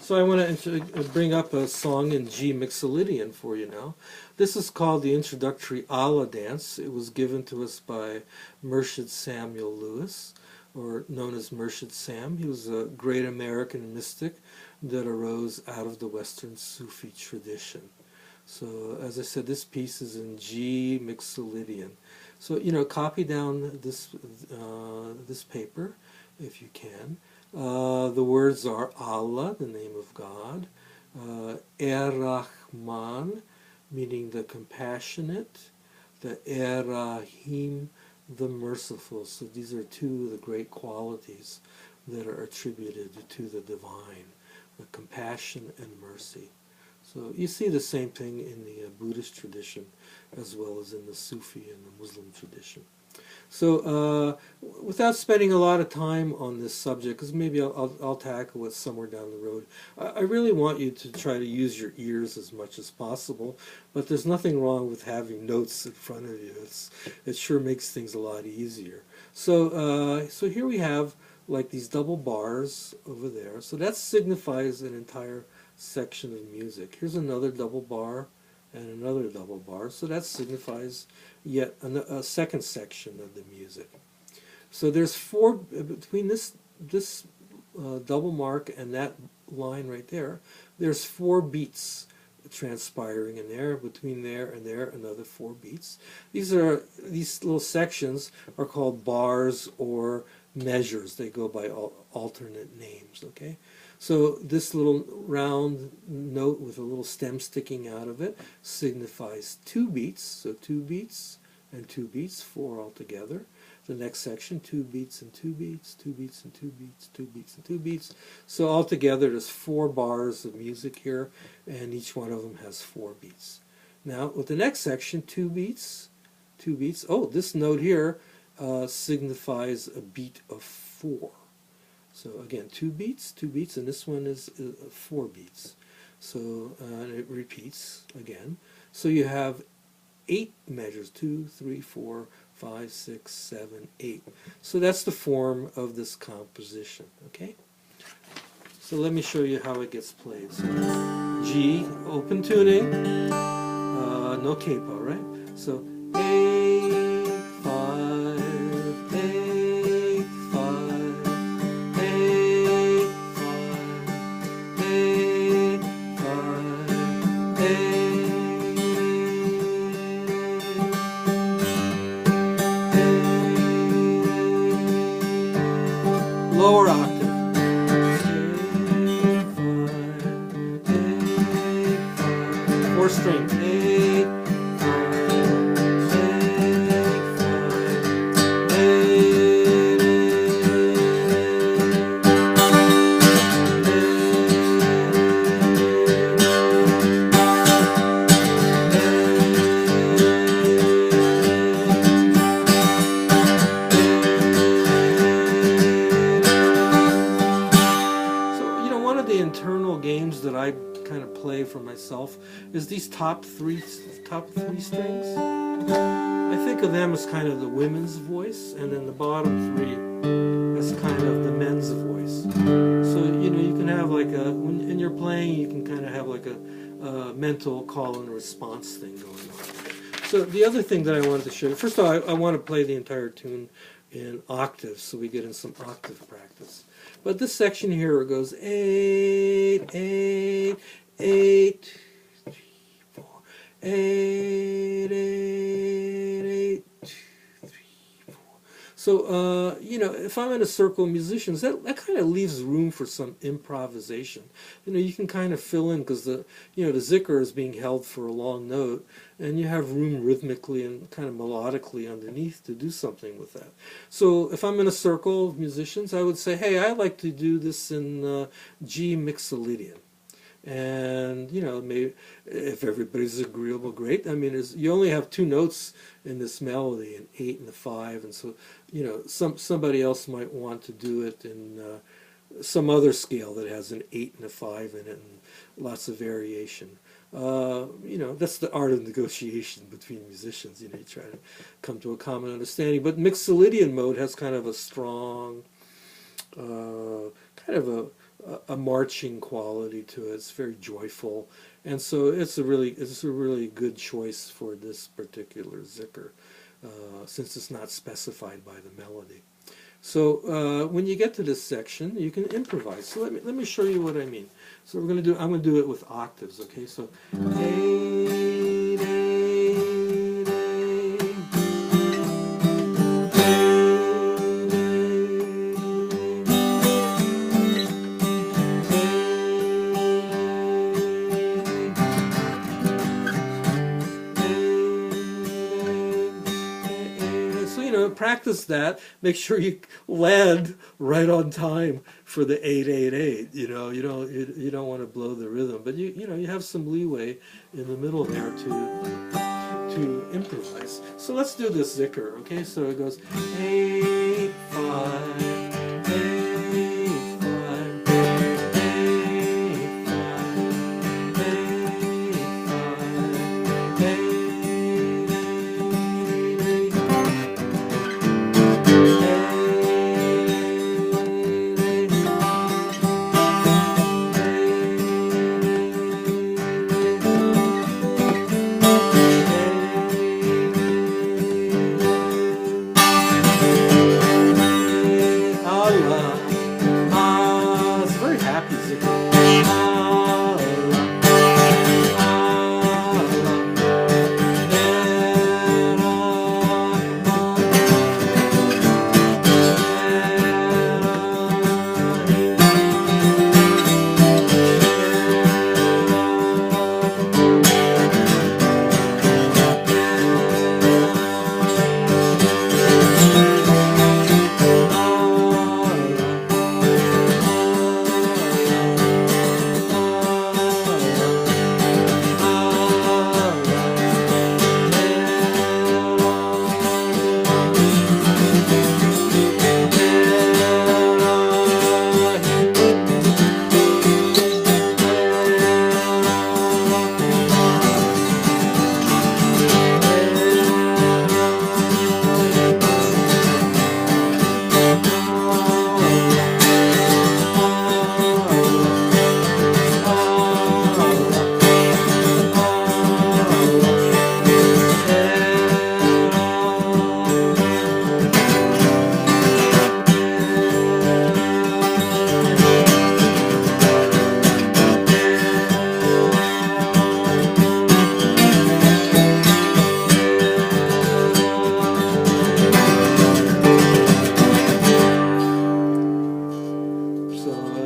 So I want to bring up a song in G Mixolydian for you now. This is called the introductory Allah dance. It was given to us by Murshid Samuel Lewis, or known as Murshid Sam. He was a great American mystic that arose out of the Western Sufi tradition. So as I said, this piece is in G Mixolydian. So, copy down this paper if you can. The words are Allah, the name of God, Er-Rahman, meaning the compassionate, the Er-Rahim, the merciful. So these are two of the great qualities that are attributed to the divine, the compassion and mercy. So you see the same thing in the Buddhist tradition as well as in the Sufi and the Muslim tradition. So without spending a lot of time on this subject, because maybe I'll tackle it somewhere down the road, I really want you to try to use your ears as much as possible, but there's nothing wrong with having notes in front of you. It sure makes things a lot easier. So, so here we have like these double bars over there. So that signifies an entire section of music. Here's another double bar and another double bar. So that signifies yet a second section of the music. So there's four, between this double mark and that line right there, there's 4 beats transpiring in there. Between there and there, another 4 beats. These little sections are called bars or measures. They go by alternate names, okay? So this little round note with a little stem sticking out of it signifies 2 beats. So 2 beats and 2 beats, 4 altogether. The next section, 2 beats and 2 beats, 2 beats and 2 beats, 2 beats and 2 beats. So altogether there's 4 bars of music here, and each one of them has 4 beats. Now with the next section, 2 beats, 2 beats. Oh, this note here signifies a beat of 4. So again, 2 beats, and this one is 4 beats. So it repeats again. So you have 8 measures, 2, 3, 4, 5, 6, 7, 8. So that's the form of this composition, okay? So let me show you how it gets played. So G, open tuning, no capo, right? So 8, 5, 8, 5, 8, 5, 8, 5, 8. Lower octave. 4 string. 8, 5, 8, 5, 8. One of the internal games that I kind of play for myself is these top three strings. I think of them as kind of the women's voice, and then the bottom 3 as kind of the men's voice. So you can have like when you're playing, you can kind of have like a mental call and response thing going on. So the other thing that I wanted to show you, first of all, I want to play the entire tune in octaves, so we get in some octave practice. But this section here, it goes 8, 8, 8, 3, 4, 8, 8, 8, 2, 3, 4. So, if I'm in a circle of musicians, that kind of leaves room for some improvisation. You can kind of fill in, because the zikr is being held for a long note, and you have room rhythmically and kind of melodically underneath to do something with that. So if I'm in a circle of musicians, I would say, hey, I like to do this in G Mixolydian. And, maybe if everybody's agreeable, great. I mean, you only have 2 notes in this melody, an 8 and a 5, and so, somebody else might want to do it in some other scale that has an 8 and a 5 in it, and lots of variation. That's the art of negotiation between musicians. You try to come to a common understanding. But Mixolydian mode has kind of a strong, kind of a marching quality to it. It's very joyful, and so it's a really good choice for this particular zikr, since it's not specified by the melody. So when you get to this section, you can improvise. So let me show you what I mean. So I'm going to do it with octaves. Okay, so A, practice that. Make sure you land right on time for the 888. You don't want to blow the rhythm, but you have some leeway in the middle there to improvise. So let's do this zikr. Okay, so it goes 8 5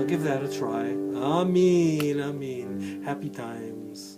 give that a try. Ameen, ameen. Happy times.